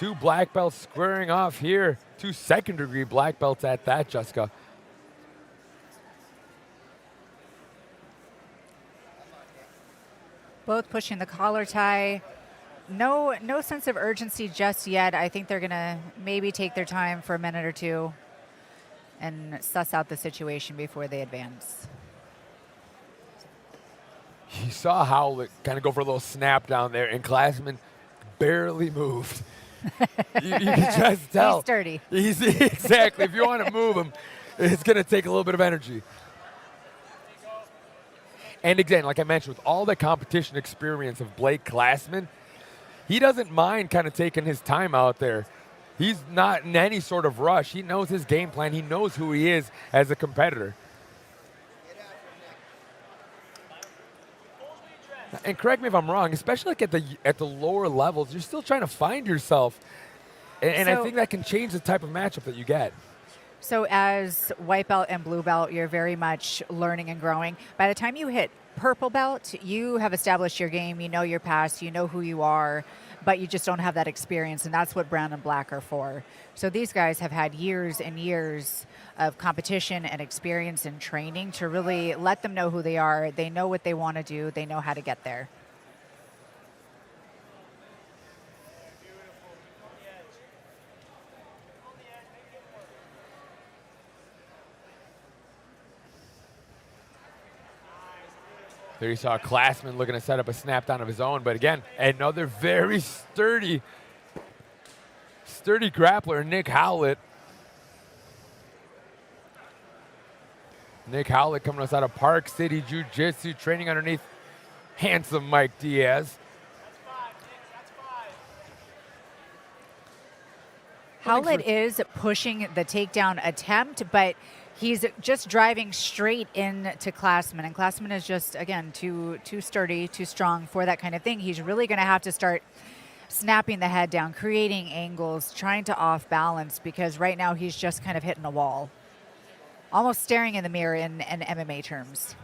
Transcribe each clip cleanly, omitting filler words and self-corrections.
Two black belts squaring off here. Two second-degree black belts at that, Jessica. Both pushing the collar tie. No sense of urgency just yet. I think they're going to maybe take their time for a minute or two and suss out the situation before they advance. You saw Howlett kind of go for a little snap down there, and Klassman barely moved. you can just tell. He's sturdy. Exactly. If you want to move him, it's going to take a little bit of energy. And again, like I mentioned, with all the competition experience of Blake Klassman, he doesn't mind kind of taking his time out there. He's not in any sort of rush. He knows his game plan. He knows who he is as a competitor. And correct me if I'm wrong, especially like at the lower levels, you're still trying to find yourself. And I think that can change the type of matchup that you get. So as white belt and blue belt, you're very much learning and growing. By the time you hit purple belt, you have established your game, you know your past, you know who you are, but you just don't have that experience, and that's what brown and black are for. So these guys have had years and years of competition and experience and training to really let them know who they are. They know what they want to do. They know how to get there. There you saw Klassman looking to set up a snap down of his own, but again, another very sturdy grappler, Nick Howlett. Nick Howlett coming to us out of Park City Jiu-Jitsu, training underneath handsome Mike Diaz. Howlett is pushing the takedown attempt, but he's just driving straight into Klassman, and Klassman is just, again, too sturdy, too strong for that kind of thing. He's really going to have to start snapping the head down, creating angles, trying to off balance, because right now he's just kind of hitting a wall, almost staring in the mirror in MMA terms.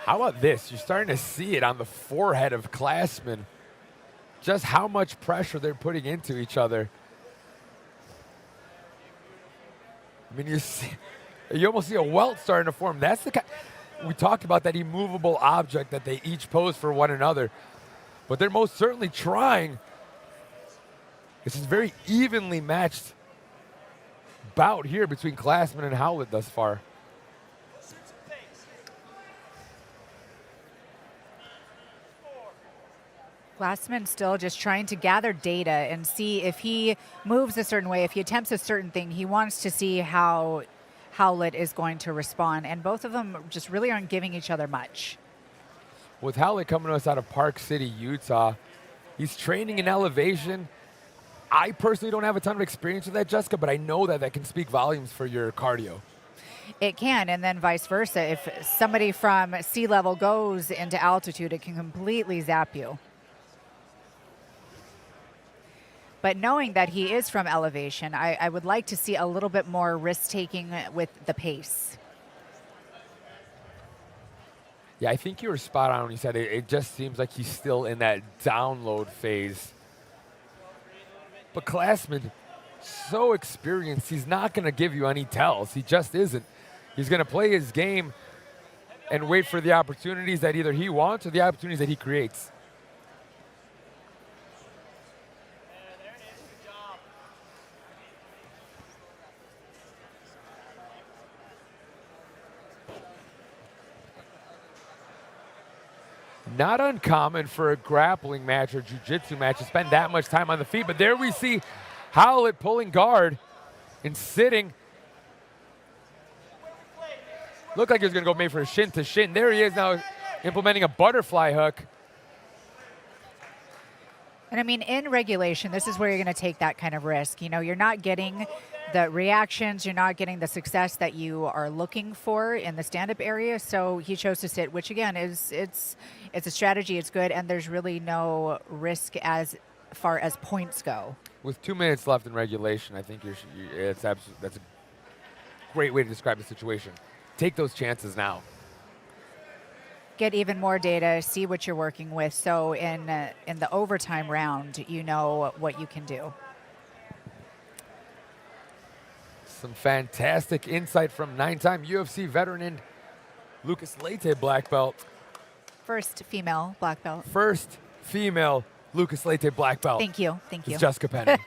How about this? You're starting to see it on the forehead of Klassman, just how much pressure they're putting into each other. I mean, you almost see a welt starting to form. That's the kind, we talked about that immovable object that they each pose for one another, but they're most certainly trying. This is a very evenly matched bout here between Klassman and Howlett thus far. Klassman still just trying to gather data and see if he moves a certain way, if he attempts a certain thing. He wants to see how Howlett is going to respond, and both of them just really aren't giving each other much. With Howlett coming to us out of Park City, Utah, he's training in elevation. I personally don't have a ton of experience with that, Jessica, but I know that can speak volumes for your cardio. It can, and then vice versa. If somebody from sea level goes into altitude, it can completely zap you. But knowing that he is from elevation, I would like to see a little bit more risk-taking with the pace. Yeah, I think you were spot on when you said it just seems like he's still in that download phase. But Klassman, so experienced, he's not going to give you any tells. He just isn't. He's going to play his game and wait for the opportunities that either he wants or the opportunities that he creates. Not uncommon for a grappling match or jiu-jitsu match to spend that much time on the feet, but there we see Howlett pulling guard and sitting. Looked like he was going to go maybe for a shin to shin. There he is now implementing a butterfly hook. And I mean, in regulation, this is where you're going to take that kind of risk. You know, you're not getting the reactions, you're not getting the success that you are looking for in the stand-up area. So he chose to sit, which again is it's a strategy. It's good, and there's really no risk as far as points go. With 2 minutes left in regulation, I think that's a great way to describe the situation. Take those chances now. get even more data, see what you're working with. So in the overtime round, you know what you can do. Some fantastic insight from 9-time UFC veteran and Lucas Leite black belt. First female black belt. First female Lucas Leite black belt. Thank you. Thank you. It's Jessica Penny.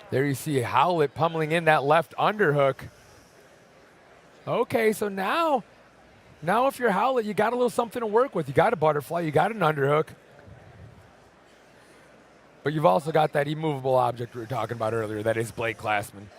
There you see Howlett pummeling in that left underhook. Okay, so now if you're Howlett, you got a little something to work with. You got a butterfly, you got an underhook. But you've also got that immovable object we were talking about earlier, that is Blake Klassman.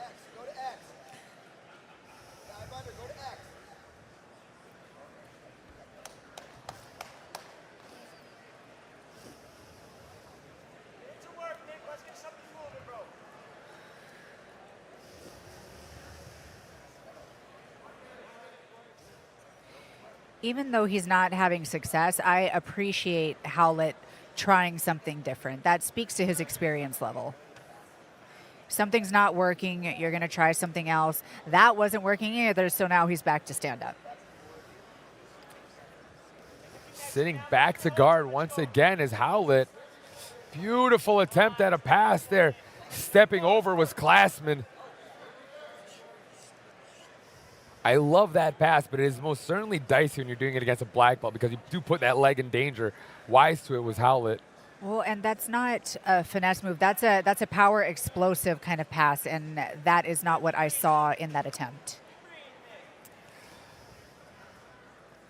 Even though he's not having success, I appreciate Howlett trying something different. That speaks to his experience level. Something's not working, you're going to try something else. That wasn't working either, so now he's back to stand up. Sitting back to guard once again is Howlett. Beautiful attempt at a pass there. Stepping over was Klassman. I love that pass, but it is most certainly dicey when you're doing it against a black belt because you do put that leg in danger. Wise to it was Howlett. Well, and that's not a finesse move. That's a power explosive kind of pass, and that is not what I saw in that attempt.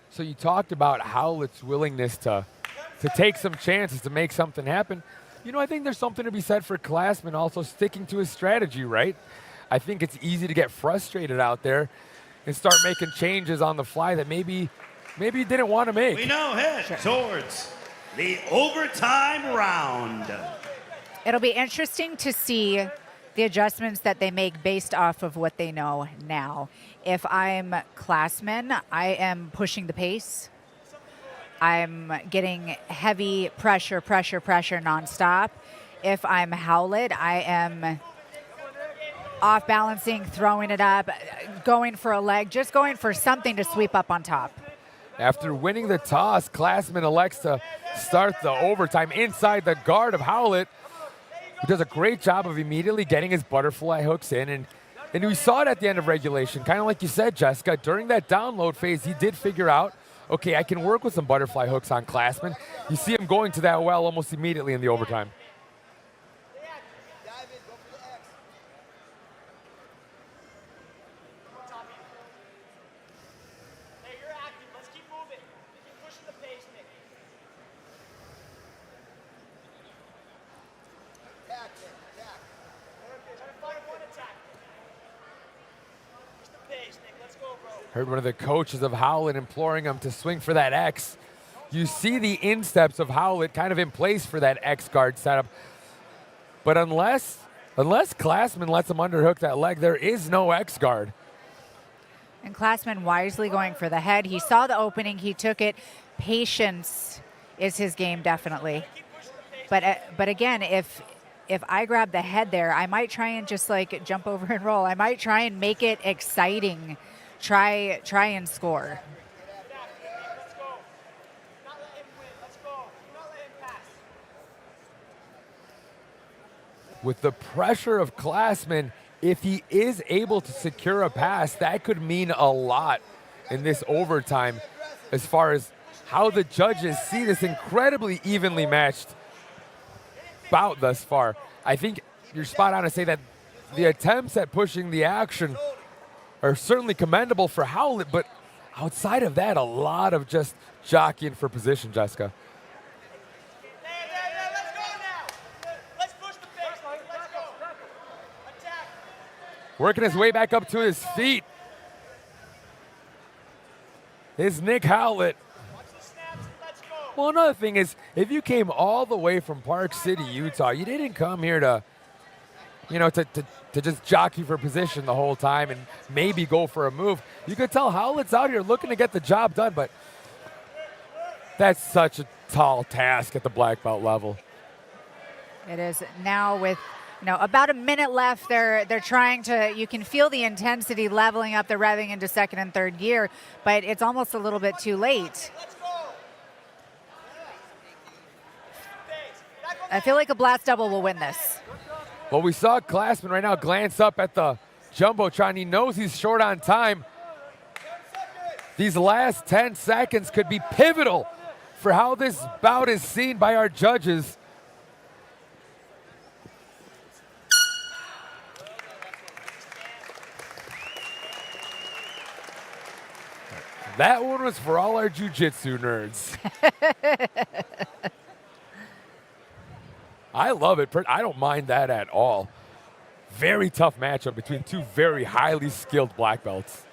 So you talked about Howlett's willingness to take some chances, to make something happen. You know, I think there's something to be said for Klassman also sticking to his strategy, right? I think it's easy to get frustrated out there and start making changes on the fly that maybe you didn't want to make. We now head towards the overtime round. It'll be interesting to see the adjustments that they make based off of what they know now. If I'm Klassman, I am pushing the pace. I'm getting heavy pressure nonstop. If I'm Howlett, I am off balancing, throwing it up, going for a leg, just going for something to sweep up on top. After winning the toss, Klassman elects to start the overtime inside the guard of Howlett, who does a great job of immediately getting his butterfly hooks in. And we saw it at the end of regulation, kind of like you said, Jessica. During that download phase, he did figure out, okay, I can work with some butterfly hooks on Klassman. You see him going to that well almost immediately in the overtime. Heard one of the coaches of Howlett imploring him to swing for that X. You see the insteps of Howlett kind of in place for that X guard setup. But unless Klassman lets him underhook that leg, there is no X guard. And Klassman wisely going for the head. He saw the opening, he took it. Patience is his game, definitely. But again, if I grab the head there, I might try and just like jump over and roll. I might try and make it exciting. Try and score. With the pressure of Klassman, if he is able to secure a pass, that could mean a lot in this overtime as far as how the judges see this incredibly evenly matched bout thus far. I think you're spot on to say that the attempts at pushing the action are certainly commendable for Howlett, but outside of that, a lot of just jockeying for position, Jessica. Let's go now. Let's push the pace. Let's go. Attack. Working his way back up to his feet is Nick Howlett. Watch the snaps and let's go. Well, another thing is, if you came all the way from Park City, Utah, you didn't come here to just jockey for position the whole time and maybe go for a move. You could tell Howlett's out here looking to get the job done, but that's such a tall task at the black belt level. It is now with About a minute left. They're trying to, you can feel the intensity leveling up. They're revving into second and third gear, but it's almost a little bit too late. I feel like a blast double will win this. Well, we saw Klassman right now glance up at the Jumbotron. He knows he's short on time. These last 10 seconds could be pivotal for how this bout is seen by our judges. That one was for all our jiu-jitsu nerds. I love it. I don't mind that at all. Very tough matchup between two very highly skilled black belts.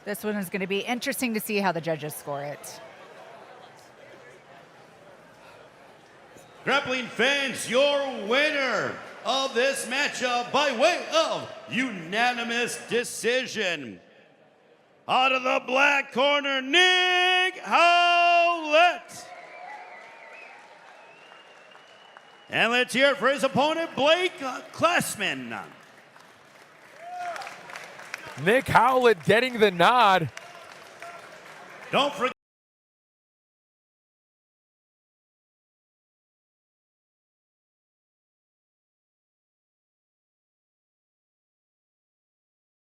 This one is going to be interesting to see how the judges score it. Grappling fans, your winner of this matchup by way of unanimous decision. Out of the black corner, Nick Howlett. And let's hear it for his opponent, Blake Klassman. Nick Howlett getting the nod. Don't forget.